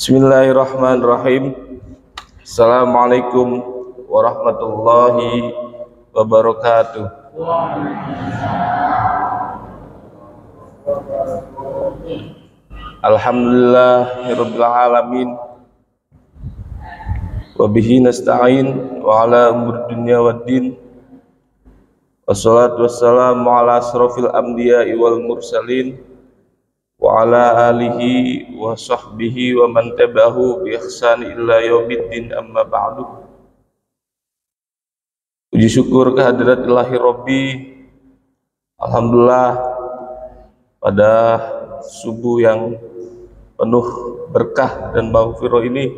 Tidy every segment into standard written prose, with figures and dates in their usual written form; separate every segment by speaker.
Speaker 1: Bismillahirrahmanirrahim. Assalamualaikum warahmatullahi wabarakatuh. Alhamdulillahirabbil alamin. Wa bihi nasta'in wa ala umur dunya waddin. Wassalatu wassalamu ala asrofil anbiya'i wal mursalin wa ala alihi wa sahbihi wa man tabi'ahu bi ihsani illa yaumiddin, amma ba'du. Puji syukur kehadirat ilahi Rabbi. Alhamdulillah, pada subuh yang penuh berkah dan maghfirah ini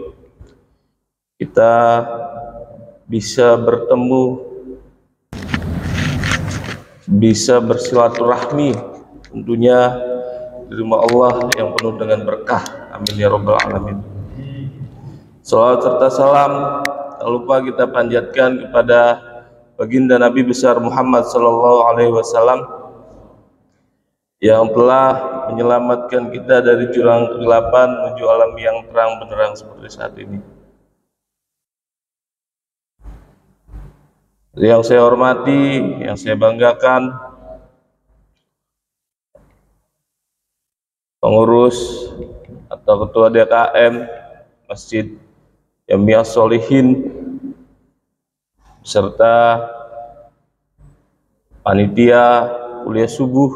Speaker 1: kita bisa bertemu, bisa bersilaturahmi tentunya di rumah Allah yang penuh dengan berkah. Amin ya rabbal alamin. Salawat serta salam tak lupa kita panjatkan kepada baginda Nabi besar Muhammad sallallahu alaihi wasallam yang telah menyelamatkan kita dari jurang kegelapan menuju alam yang terang benderang seperti saat ini. Yang saya hormati, yang saya banggakan, pengurus atau ketua DKM Masjid Jami'ah Sholihin serta panitia kuliah subuh.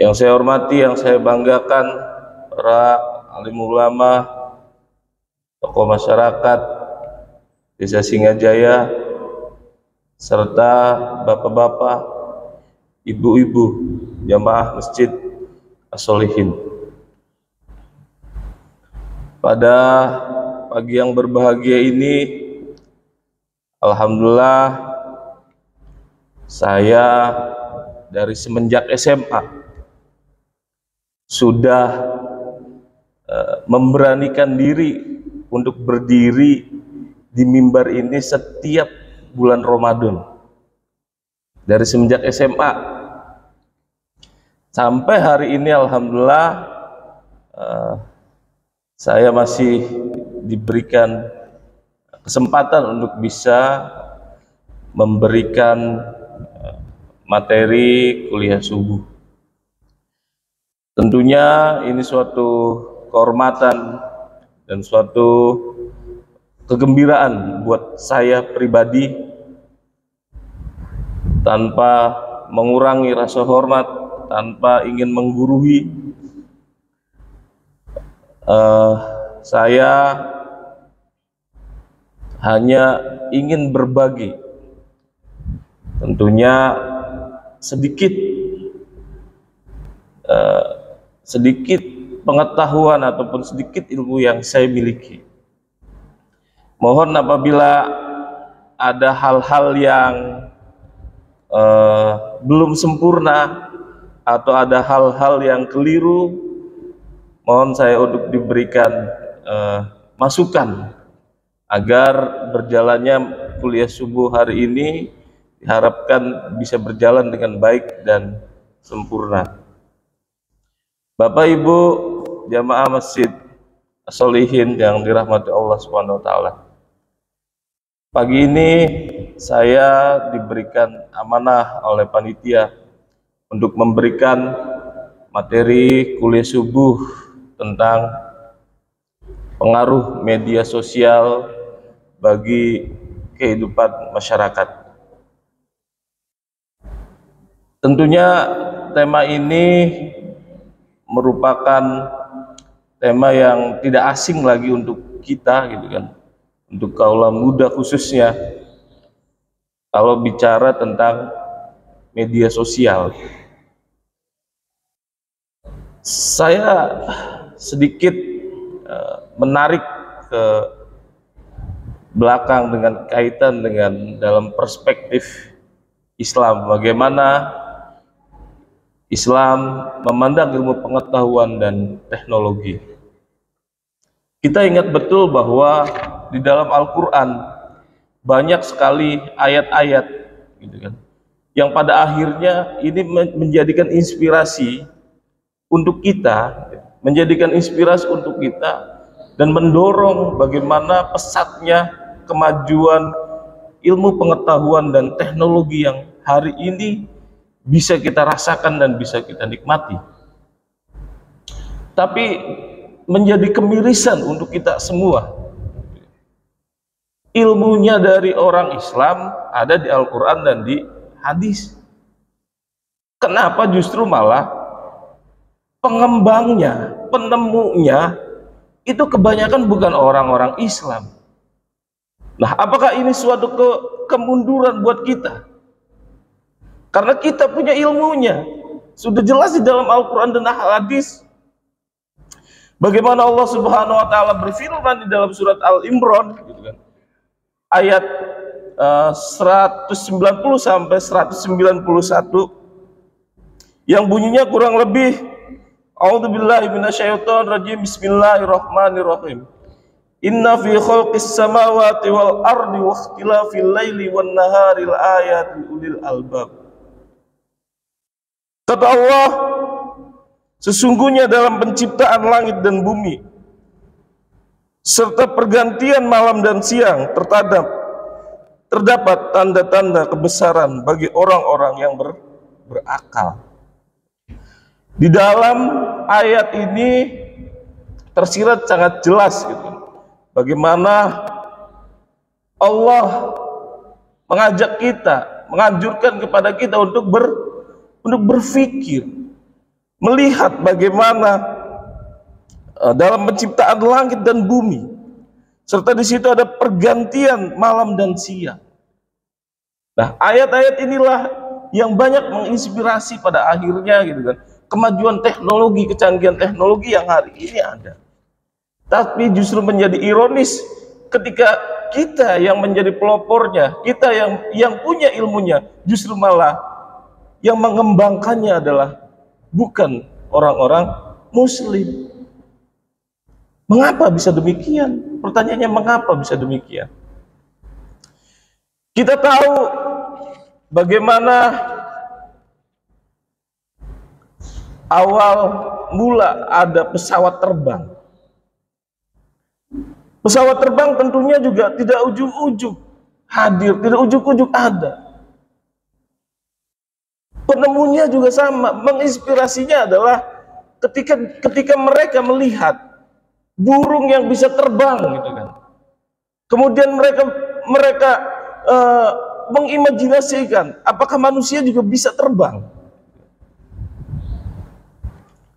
Speaker 1: Yang saya hormati, yang saya banggakan, para alim ulama, tokoh masyarakat Desa Singajaya, serta bapak-bapak, ibu-ibu jamaah Masjid As-Sholihin. Pada pagi yang berbahagia ini, alhamdulillah, saya dari semenjak SMA sudah memberanikan diri untuk berdiri di mimbar ini setiap bulan Ramadan. Dari semenjak SMA sampai hari ini, alhamdulillah, saya masih diberikan kesempatan untuk bisa memberikan materi kuliah subuh. Tentunya ini suatu kehormatan dan suatu kegembiraan buat saya pribadi, tanpa mengurangi rasa hormat, tanpa ingin menggurui. Saya hanya ingin berbagi, tentunya sedikit pengetahuan ataupun sedikit ilmu yang saya miliki. Mohon apabila ada hal-hal yang belum sempurna atau ada hal-hal yang keliru, mohon saya untuk diberikan masukan agar berjalannya kuliah subuh hari ini diharapkan bisa berjalan dengan baik dan sempurna. Bapak Ibu jamaah Masjid As-Sholihin yang dirahmati Allah Subhanahu wa taala. Pagi ini saya diberikan amanah oleh panitia untuk memberikan materi kuliah subuh tentang pengaruh media sosial bagi kehidupan masyarakat. Tentunya tema ini merupakan tema yang tidak asing lagi untuk kita, gitu kan, untuk kaula muda khususnya, kalau bicara tentang media sosial. Saya sedikit menarik ke belakang dengan kaitan dengan dalam perspektif Islam, bagaimana Islam memandang ilmu pengetahuan dan teknologi. Kita ingat betul bahwa di dalam Al-Quran banyak sekali ayat-ayat, gitu kan, yang pada akhirnya ini menjadikan inspirasi untuk kita, menjadikan inspirasi untuk kita, dan mendorong bagaimana pesatnya kemajuan ilmu pengetahuan dan teknologi yang hari ini bisa kita rasakan dan bisa kita nikmati. Tapi menjadi kemirisan untuk kita semua. Ilmunya dari orang Islam ada di Al-Quran dan di hadis. Kenapa justru malah pengembangnya, penemunya itu kebanyakan bukan orang-orang Islam? Nah, apakah ini suatu kemunduran buat kita? Karena kita punya ilmunya, sudah jelas di dalam Al-Quran dan hadis. Bagaimana Allah Subhanahu Wa Taala berfirman di dalam surat Al-Imran, gitu kan, ayat 190 sampai 191, yang bunyinya kurang lebih, A'udzubillahi minasyaitonirrajim, Bismillahirrahmanirrahim. Inna fi khalqis samawati wal ardi wa ikhtilafil laili wan nahari ayatin ulil albab. Kata Allah, sesungguhnya dalam penciptaan langit dan bumi serta pergantian malam dan siang terdapat tanda-tanda kebesaran bagi orang-orang yang berakal. Di dalam ayat ini tersirat sangat jelas gitu, bagaimana Allah mengajak kita, menganjurkan kepada kita untuk berpikir, melihat bagaimana dalam penciptaan langit dan bumi, serta di situ ada pergantian malam dan siang. Nah, ayat-ayat inilah yang banyak menginspirasi pada akhirnya, gitu kan, kemajuan teknologi, kecanggihan teknologi yang hari ini ada. Tapi justru menjadi ironis ketika kita yang menjadi pelopornya, kita yang punya ilmunya, justru malah yang mengembangkannya adalah bukan orang-orang Muslim. Mengapa bisa demikian? Pertanyaannya, mengapa bisa demikian? Kita tahu bagaimana awal mula ada pesawat terbang. Pesawat terbang tentunya juga tidak ujug-ujug hadir, tidak ujug-ujug ada. Penemunya juga sama, menginspirasinya adalah ketika mereka melihat burung yang bisa terbang, gitu kan. Kemudian mereka mengimajinasikan apakah manusia juga bisa terbang.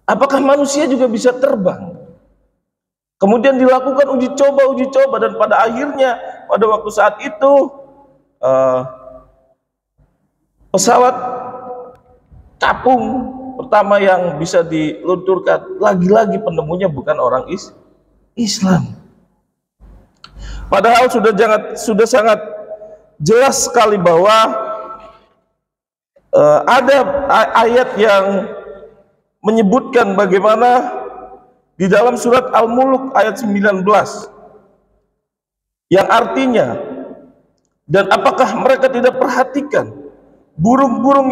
Speaker 1: Apakah manusia juga bisa terbang? Kemudian dilakukan uji coba, dan pada akhirnya pada waktu saat itu pesawat capung pertama yang bisa diluncurkan, lagi-lagi penemunya bukan orang Islam. Padahal sudah sangat jelas sekali bahwa ada ayat yang menyebutkan bagaimana di dalam surat Al-Mulk ayat 19 yang artinya, dan apakah mereka tidak perhatikan burung-burung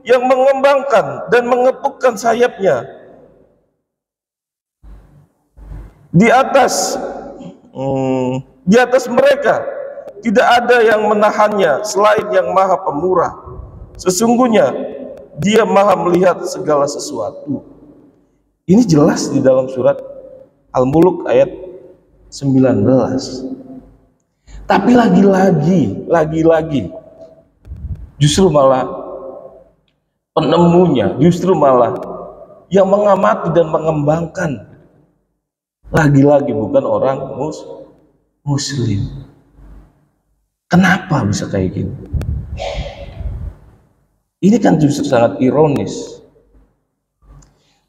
Speaker 1: yang mengembangkan dan mengepukkan sayapnya di atas mereka, tidak ada yang menahannya selain yang Maha Pemurah. Sesungguhnya Dia Maha melihat segala sesuatu. Ini jelas di dalam surat Al-Mulk ayat 19. Tapi lagi-lagi justru malah penemunya, justru malah yang mengamati dan mengembangkan, lagi-lagi bukan orang Muslim. Kenapa bisa kayak gini? Ini kan justru sangat ironis.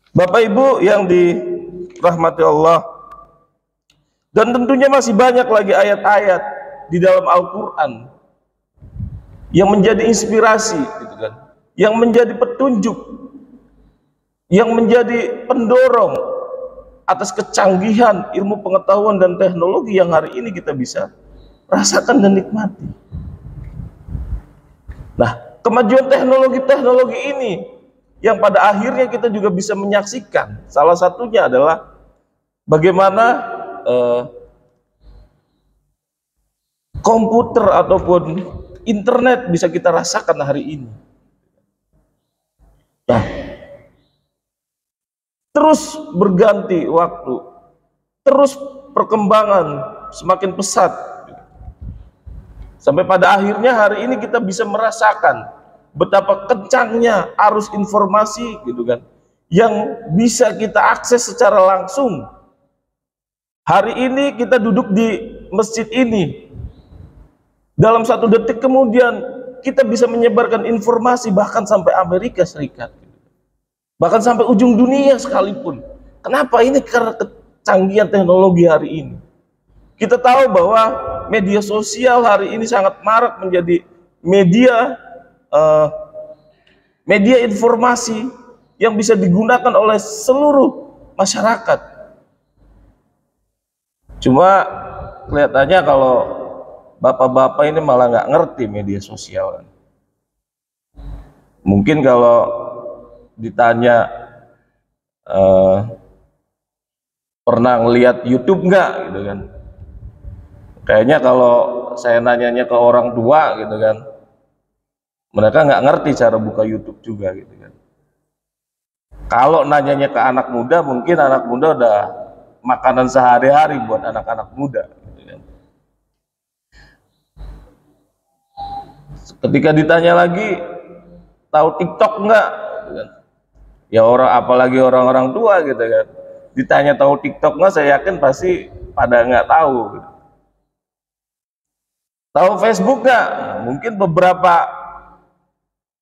Speaker 1: Bapak Ibu yang dirahmati Allah, dan tentunya masih banyak lagi ayat-ayat di dalam Al-Quran yang menjadi inspirasi, gitu kan, yang menjadi petunjuk, yang menjadi pendorong atas kecanggihan ilmu pengetahuan dan teknologi yang hari ini kita bisa rasakan dan nikmati. Nah, kemajuan teknologi ini yang pada akhirnya kita juga bisa menyaksikan. Salah satunya adalah bagaimana komputer ataupun internet bisa kita rasakan hari ini. Nah, terus berganti waktu, terus perkembangan semakin pesat, sampai pada akhirnya hari ini kita bisa merasakan betapa kencangnya arus informasi gitu kan, yang bisa kita akses secara langsung. Hari ini kita duduk di masjid ini, dalam 1 detik kemudian kita bisa menyebarkan informasi bahkan sampai Amerika Serikat, bahkan sampai ujung dunia sekalipun. Kenapa? Ini karena kecanggihan teknologi hari ini. Kita tahu bahwa media sosial hari ini sangat marak menjadi media informasi yang bisa digunakan oleh seluruh masyarakat. Cuma kelihatannya kalau bapak-bapak ini malah nggak ngerti media sosial. Mungkin kalau ditanya pernah ngelihat YouTube nggak gitu kan, kayaknya kalau saya nanyanya ke orang tua gitu kan, mereka nggak ngerti cara buka YouTube juga gitu kan. Kalau nanyanya ke anak muda, mungkin anak muda udah makanan sehari-hari buat anak-anak muda gitu kan. Ketika ditanya lagi, tahu TikTok nggak gitu kan, ya orang, apalagi orang-orang tua gitu kan, ditanya tahu TikTok nggak, saya yakin pasti pada nggak tahu gitu. Tahu Facebook nggak? Mungkin beberapa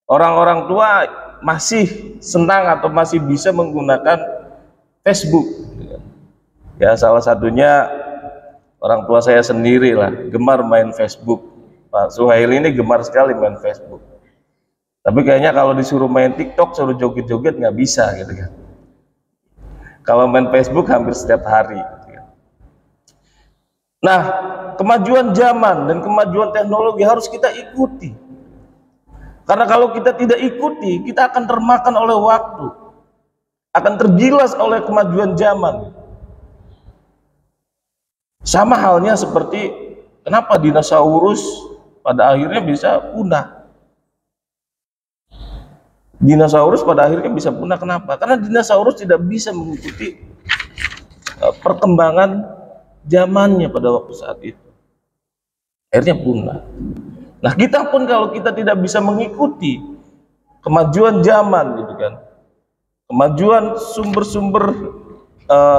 Speaker 1: orang-orang tua masih senang atau masih bisa menggunakan Facebook. Ya salah satunya orang tua saya sendiri lah, gemar main Facebook. Pak Suhaili ini gemar sekali main Facebook. Tapi kayaknya kalau disuruh main TikTok, suruh joget-joget nggak bisa gitu kan. Kalau main Facebook hampir setiap hari. Gitu kan. Nah, kemajuan zaman dan kemajuan teknologi harus kita ikuti. Karena kalau kita tidak ikuti, kita akan termakan oleh waktu, akan tergilas oleh kemajuan zaman. Sama halnya seperti kenapa dinosaurus pada akhirnya bisa punah. Dinosaurus pada akhirnya bisa punah, kenapa? Karena dinosaurus tidak bisa mengikuti perkembangan zamannya pada waktu saat itu. Akhirnya punah. Nah, kita pun kalau kita tidak bisa mengikuti kemajuan zaman gitu kan, kemajuan sumber-sumber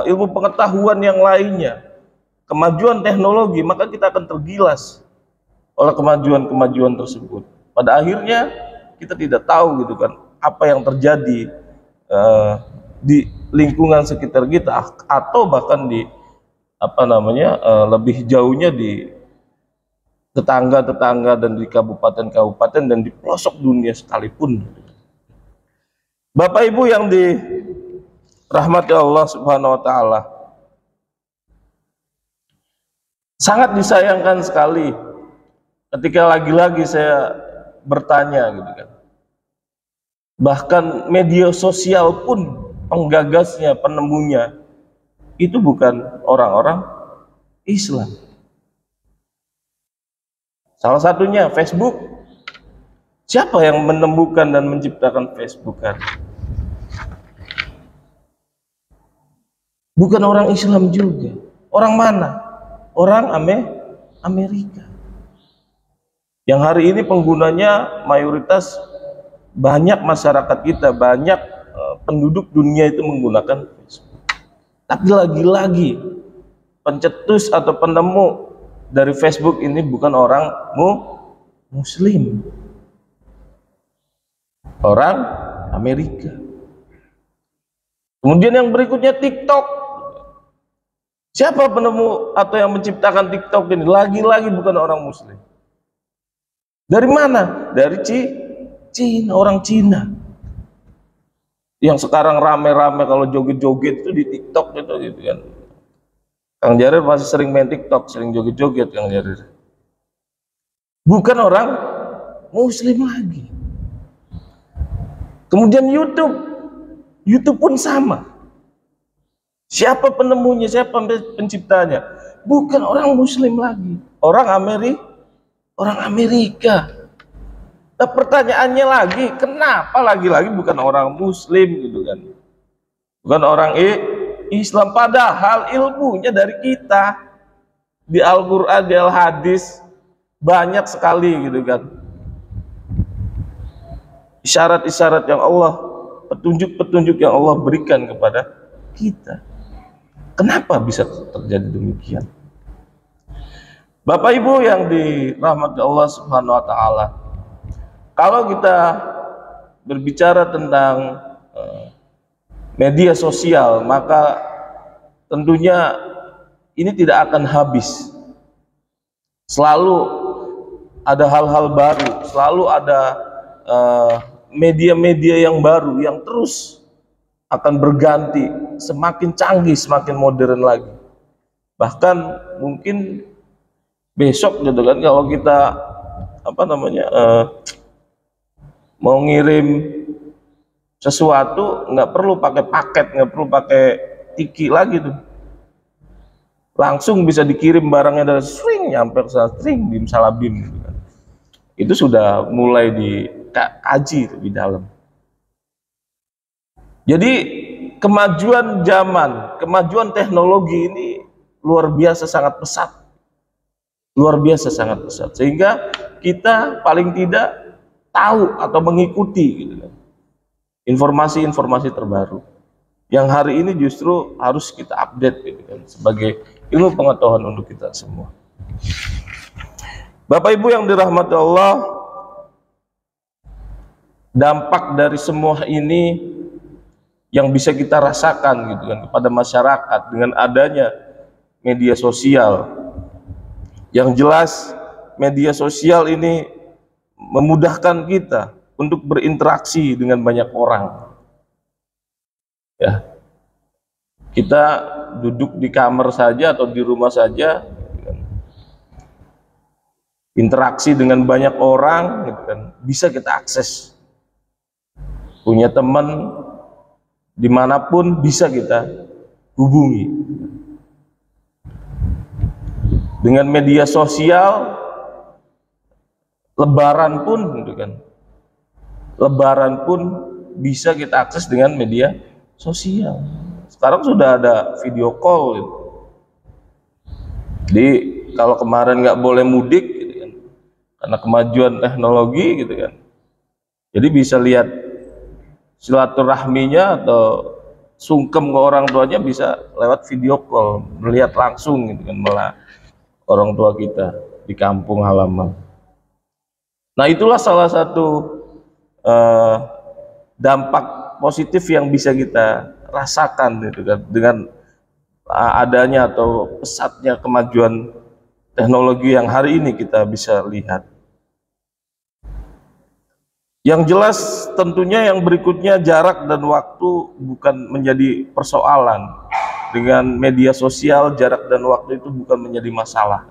Speaker 1: ilmu pengetahuan yang lainnya, kemajuan teknologi, maka kita akan tergilas oleh kemajuan-kemajuan tersebut. Pada akhirnya kita tidak tahu gitu kan apa yang terjadi di lingkungan sekitar kita, atau bahkan di lebih jauhnya di tetangga-tetangga dan di kabupaten-kabupaten dan di pelosok dunia sekalipun. Bapak Ibu yang dirahmati Allah Subhanahu wa taala, sangat disayangkan sekali ketika lagi-lagi saya bertanya gitu kan. Bahkan media sosial pun penggagasnya, penemunya itu bukan orang-orang Islam. Salah satunya Facebook. Siapa yang menemukan dan menciptakan Facebook kan? Bukan orang Islam juga. Orang mana? Orang Amerika. Yang hari ini penggunanya mayoritas banyak masyarakat kita, banyak penduduk dunia itu menggunakan Facebook. Tapi lagi-lagi pencetus atau penemu dari Facebook ini bukan orang Muslim, orang Amerika. Kemudian yang berikutnya TikTok. Siapa penemu atau yang menciptakan TikTok ini? Lagi-lagi bukan orang Muslim. Dari mana? Dari Cina, orang Cina. Yang sekarang rame-rame kalau joget-joget itu di TikTok itu gitu kan. Kang Jarir masih sering main TikTok, sering joget-joget Kang Jarir. Bukan orang Muslim lagi. Kemudian YouTube pun sama. Siapa penemunya, siapa penciptanya? Bukan orang Muslim lagi, orang Amerika. Nah, pertanyaannya lagi, kenapa lagi-lagi bukan orang Muslim gitu kan? Bukan orang Islam, padahal ilmunya dari kita. Di Al-Quran, di Al-Hadis banyak sekali gitu kan. Isyarat-isyarat yang Allah, petunjuk-petunjuk yang Allah berikan kepada kita. Kenapa bisa terjadi demikian? Bapak Ibu yang dirahmati Allah Subhanahu wa taala, kalau kita berbicara tentang media sosial, maka tentunya ini tidak akan habis. Selalu ada hal-hal baru, selalu ada media-media yang baru yang terus akan berganti, semakin canggih, semakin modern lagi. Bahkan mungkin besok gitu kan, kalau kita mau ngirim sesuatu, nggak perlu pakai paket, nggak perlu pakai tiki lagi tuh, langsung bisa dikirim barangnya dari swing nyampe ke sana, string bim salabim gitu kan. Itu sudah mulai dikaji di dalam. Jadi kemajuan zaman, kemajuan teknologi ini luar biasa sangat pesat. Luar biasa sangat pesat, sehingga kita paling tidak tahu atau mengikuti gitu kan, informasi-informasi terbaru yang hari ini justru harus kita update gitu kan, sebagai ilmu pengetahuan untuk kita semua. Bapak Ibu yang dirahmati Allah, dampak dari semua ini yang bisa kita rasakan gitu kan kepada masyarakat dengan adanya media sosial. Yang jelas media sosial ini memudahkan kita untuk berinteraksi dengan banyak orang. Ya, kita duduk di kamar saja atau di rumah saja, interaksi dengan banyak orang, gitu kan, bisa kita akses. Punya teman dimanapun bisa kita hubungi. Dengan media sosial, Lebaran pun, gitu kan, Lebaran pun bisa kita akses dengan media sosial. Sekarang sudah ada video call gitu. Jadi kalau kemarin nggak boleh mudik gitu kan, karena kemajuan teknologi gitu kan, jadi bisa lihat silaturahminya atau sungkem ke orang tuanya bisa lewat video call, melihat langsung gitu kan, malah orang tua kita di kampung halaman. Nah, itulah salah satu dampak positif yang bisa kita rasakan gitu kan, dengan adanya atau pesatnya kemajuan teknologi yang hari ini kita bisa lihat. Yang jelas tentunya yang berikutnya, jarak dan waktu bukan menjadi persoalan. Dengan media sosial, jarak dan waktu itu bukan menjadi masalah.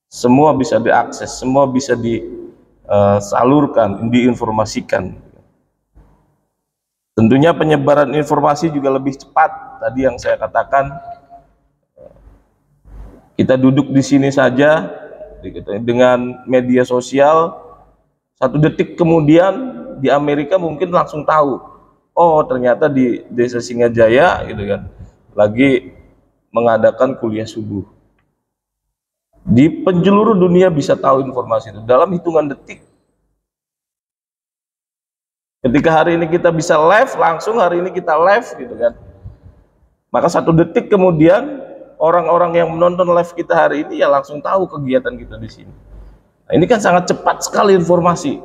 Speaker 1: Semua bisa diakses, semua bisa disalurkan, diinformasikan. Tentunya penyebaran informasi juga lebih cepat. Tadi yang saya katakan, kita duduk di sini saja dengan media sosial, 1 detik kemudian di Amerika mungkin langsung tahu, oh ternyata di Desa Singajaya gitu kan, lagi mengadakan kuliah subuh. Di penjuru dunia bisa tahu informasi itu dalam hitungan detik. Ketika hari ini kita bisa live, langsung hari ini kita live gitu kan, maka 1 detik kemudian orang-orang yang menonton live kita hari ini ya langsung tahu kegiatan kita di sini. Nah, ini kan sangat cepat sekali informasi.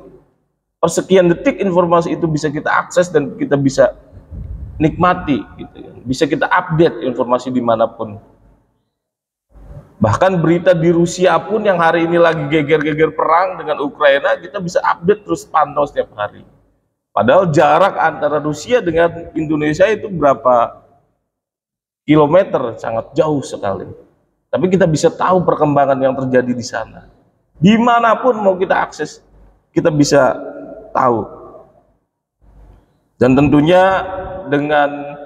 Speaker 1: Persekian detik informasi itu bisa kita akses dan kita bisa nikmati gitu kan. Bisa kita update informasi dimanapun. Bahkan berita di Rusia pun yang hari ini lagi geger-geger perang dengan Ukraina, kita bisa update terus, pantau setiap hari. Padahal jarak antara Rusia dengan Indonesia itu berapa kilometer, sangat jauh sekali. Tapi kita bisa tahu perkembangan yang terjadi di sana. Dimanapun mau kita akses, kita bisa tahu. Dan tentunya dengan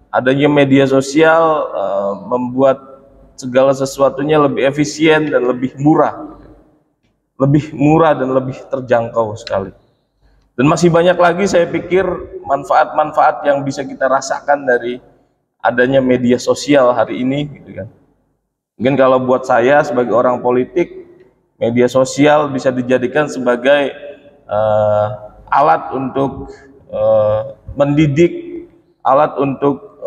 Speaker 1: adanya media sosial membuat segala sesuatunya lebih efisien dan lebih murah dan lebih terjangkau sekali. Dan masih banyak lagi saya pikir manfaat-manfaat yang bisa kita rasakan dari adanya media sosial hari ini, gitu kan. Mungkin kalau buat saya sebagai orang politik, media sosial bisa dijadikan sebagai alat untuk mendidik, alat untuk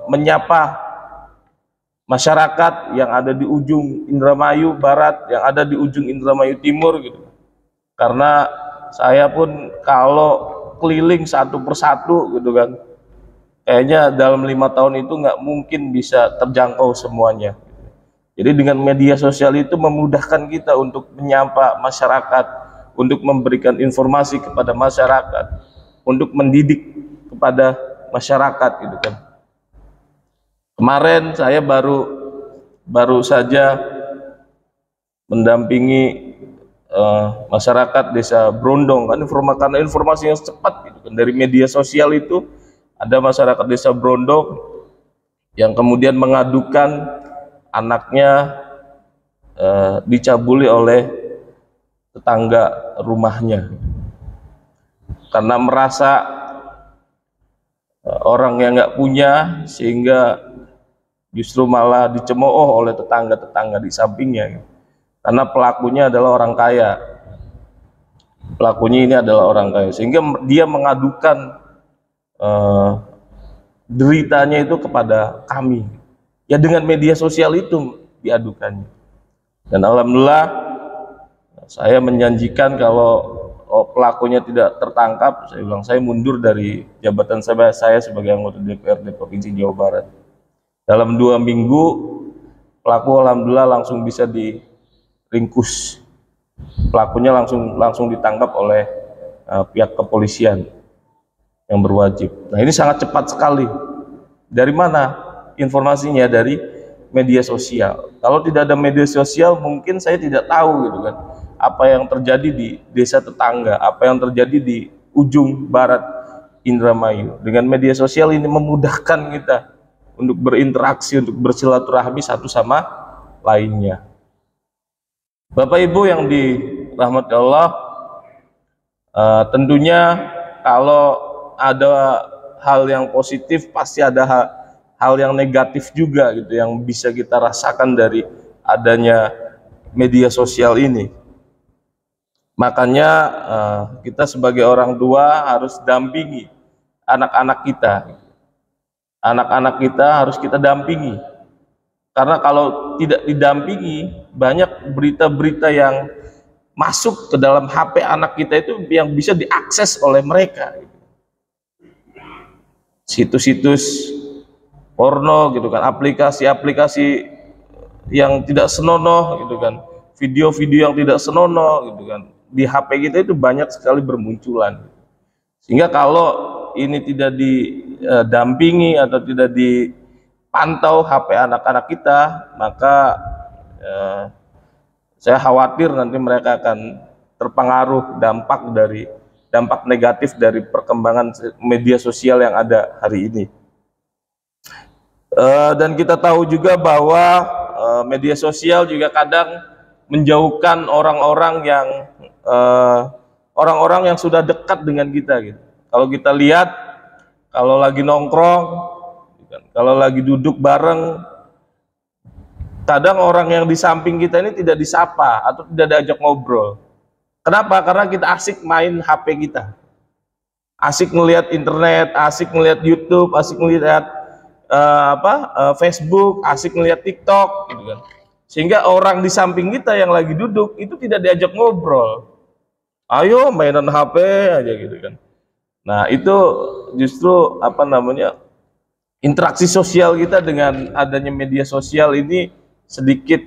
Speaker 1: menyapa masyarakat yang ada di ujung Indramayu Barat, yang ada di ujung Indramayu Timur, gitu. Karena saya pun kalau keliling satu persatu, gitu kan, kayaknya dalam 5 tahun itu nggak mungkin bisa terjangkau semuanya. Jadi dengan media sosial itu memudahkan kita untuk menyapa masyarakat, untuk memberikan informasi kepada masyarakat, untuk mendidik kepada masyarakat, gitu kan. Kemarin saya baru saja mendampingi masyarakat desa Brondong, kan, karena informasi yang cepat, gitu kan, dari media sosial itu. Ada masyarakat desa Brondong yang kemudian mengadukan anaknya dicabuli oleh tetangga rumahnya karena merasa orang yang nggak punya, sehingga justru malah dicemooh oleh tetangga-tetangga di sampingnya, karena pelakunya adalah orang kaya. Pelakunya ini adalah orang kaya, sehingga dia mengadukan deritanya itu kepada kami. Ya dengan media sosial itu diadukannya. Dan alhamdulillah saya menjanjikan kalau pelakunya tidak tertangkap, saya bilang saya mundur dari jabatan saya sebagai anggota DPRD Provinsi Jawa Barat. Dalam 2 minggu pelaku alhamdulillah langsung bisa diringkus. Pelakunya langsung ditangkap oleh pihak kepolisian yang berwajib. Nah, ini sangat cepat sekali. Dari mana informasinya? Dari media sosial. Kalau tidak ada media sosial mungkin saya tidak tahu, gitu kan, apa yang terjadi di desa tetangga, apa yang terjadi di ujung barat Indramayu. Dengan media sosial ini memudahkan kita untuk berinteraksi, untuk bersilaturahmi satu sama lainnya. Bapak Ibu yang dirahmati Allah, tentunya kalau ada hal yang positif pasti ada hal yang negatif juga, gitu, yang bisa kita rasakan dari adanya media sosial ini. Makanya kita sebagai orang tua harus dampingi anak-anak kita. Anak-anak kita harus kita dampingi. Karena kalau tidak didampingi, banyak berita-berita yang masuk ke dalam HP anak kita itu yang bisa diakses oleh mereka. Situs-situs porno, gitu kan, aplikasi-aplikasi yang tidak senonoh, gitu kan, video-video yang tidak senonoh, gitu kan, di HP kita itu banyak sekali bermunculan. Sehingga kalau ini tidak didampingi atau tidak dipantau HP anak-anak kita, maka saya khawatir nanti mereka akan terpengaruh dampak negatif dari perkembangan media sosial yang ada hari ini. Dan kita tahu juga bahwa media sosial juga kadang menjauhkan orang-orang yang sudah dekat dengan kita, gitu. Kalau kita lihat, kalau lagi nongkrong, kalau lagi duduk bareng, kadang orang yang di samping kita ini tidak disapa atau tidak diajak ngobrol. Kenapa? Karena kita asik main HP kita, asik melihat internet, asik melihat YouTube, asik melihat Facebook, asik melihat TikTok, gitu kan. Sehingga orang di samping kita yang lagi duduk itu tidak diajak ngobrol. Ayo mainan HP aja, gitu kan. Nah, itu justru interaksi sosial kita dengan adanya media sosial ini sedikit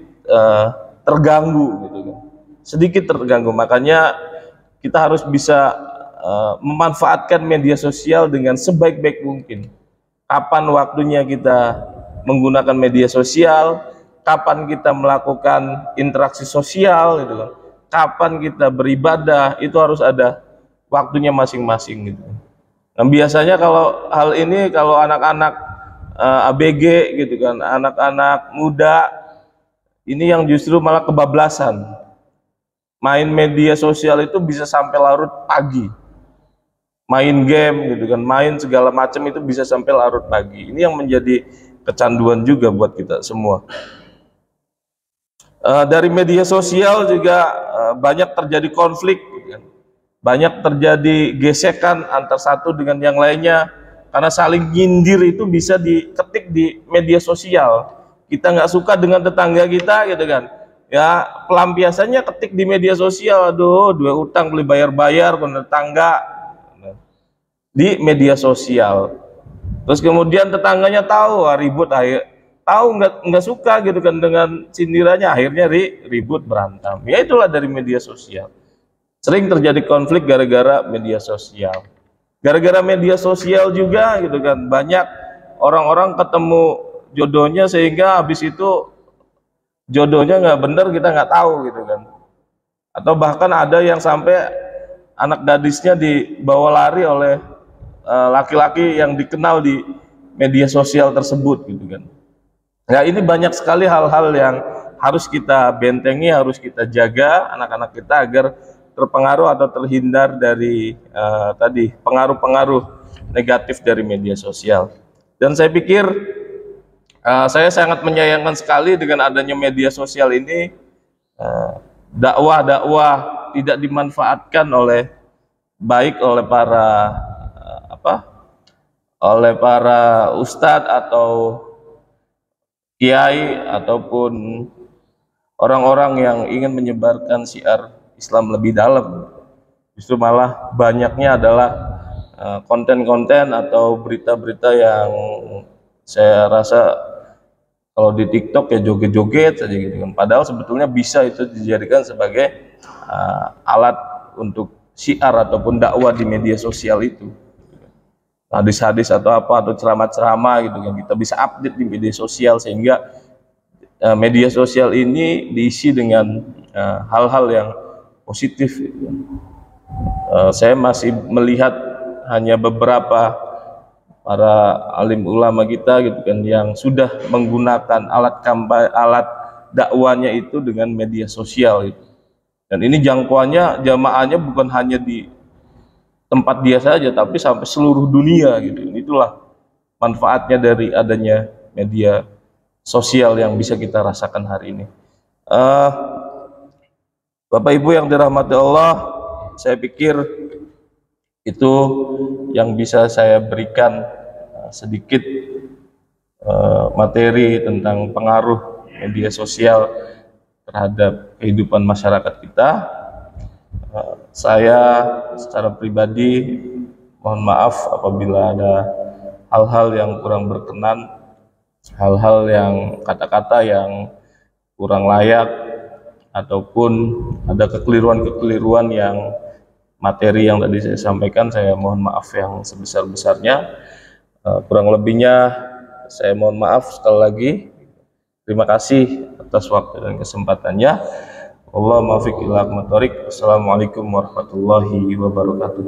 Speaker 1: terganggu, gitu kan. Sedikit terganggu. Makanya kita harus bisa memanfaatkan media sosial dengan sebaik-baik mungkin. Kapan waktunya kita menggunakan media sosial, kapan kita melakukan interaksi sosial, gitu kan. Kapan kita beribadah, itu harus ada waktunya masing-masing, gitu. Nah, biasanya kalau hal ini kalau anak-anak ABG gitu kan, anak-anak muda ini yang justru malah kebablasan. Main media sosial itu bisa sampai larut pagi. Main game gitu kan, main segala macam itu bisa sampai larut pagi. Ini yang menjadi kecanduan juga buat kita semua. Dari media sosial juga banyak terjadi konflik gitu kan. Banyak terjadi gesekan antar satu dengan yang lainnya karena saling nyindir itu bisa diketik di media sosial. Kita nggak suka dengan tetangga kita gitu kan, ya pelampiasannya ketik di media sosial. Aduh, dua utang beli bayar-bayar ke tetangga di media sosial. Terus kemudian tetangganya tahu, ribut, tahu nggak suka gitu kan dengan sindirannya, akhirnya ribut, berantem. Ya itulah dari media sosial. Sering terjadi konflik gara-gara media sosial. Gara-gara media sosial juga gitu kan, banyak orang-orang ketemu jodohnya sehingga habis itu jodohnya nggak bener, kita nggak tahu gitu kan. Atau bahkan ada yang sampai anak gadisnya dibawa lari oleh laki-laki yang dikenal di media sosial tersebut gitu kan. Ya, ini banyak sekali hal-hal yang harus kita bentengi, harus kita jaga anak-anak kita agar terpengaruh atau terhindar dari tadi pengaruh-pengaruh negatif dari media sosial. Dan saya pikir saya sangat menyayangkan sekali dengan adanya media sosial ini, dakwah-dakwah tidak dimanfaatkan oleh oleh para ustadz atau kiai ataupun orang-orang yang ingin menyebarkan syiar Islam lebih dalam. Justru malah banyaknya adalah konten-konten atau berita-berita yang saya rasa kalau di TikTok ya joget-joget saja gitu kan. Padahal sebetulnya bisa itu dijadikan sebagai alat untuk syiar ataupun dakwah di media sosial itu. Hadis-hadis atau apa, atau ceramah-ceramah gitu kan, kita bisa update di media sosial sehingga media sosial ini diisi dengan hal-hal yang positif gitu. Saya masih melihat hanya beberapa para alim ulama kita gitu kan yang sudah menggunakan alat dakwanya itu dengan media sosial gitu. Dan ini jangkauannya, jamaahnya bukan hanya di tempat dia saja, tapi sampai seluruh dunia gitu. Itulah manfaatnya dari adanya media sosial yang bisa kita rasakan hari ini. Bapak Ibu yang dirahmati Allah, saya pikir itu yang bisa saya berikan sedikit materi tentang pengaruh media sosial terhadap kehidupan masyarakat kita. Saya secara pribadi mohon maaf apabila ada hal-hal yang kurang berkenan, hal-hal yang kata-kata yang kurang layak, ataupun ada kekeliruan-kekeliruan yang materi yang tadi saya sampaikan. Saya mohon maaf yang sebesar-besarnya. Kurang lebihnya saya mohon maaf sekali lagi. Terima kasih atas waktu dan kesempatannya. Allah muwaffiq ila aqwamit thoriq. Assalamualaikum warahmatullahi wabarakatuh.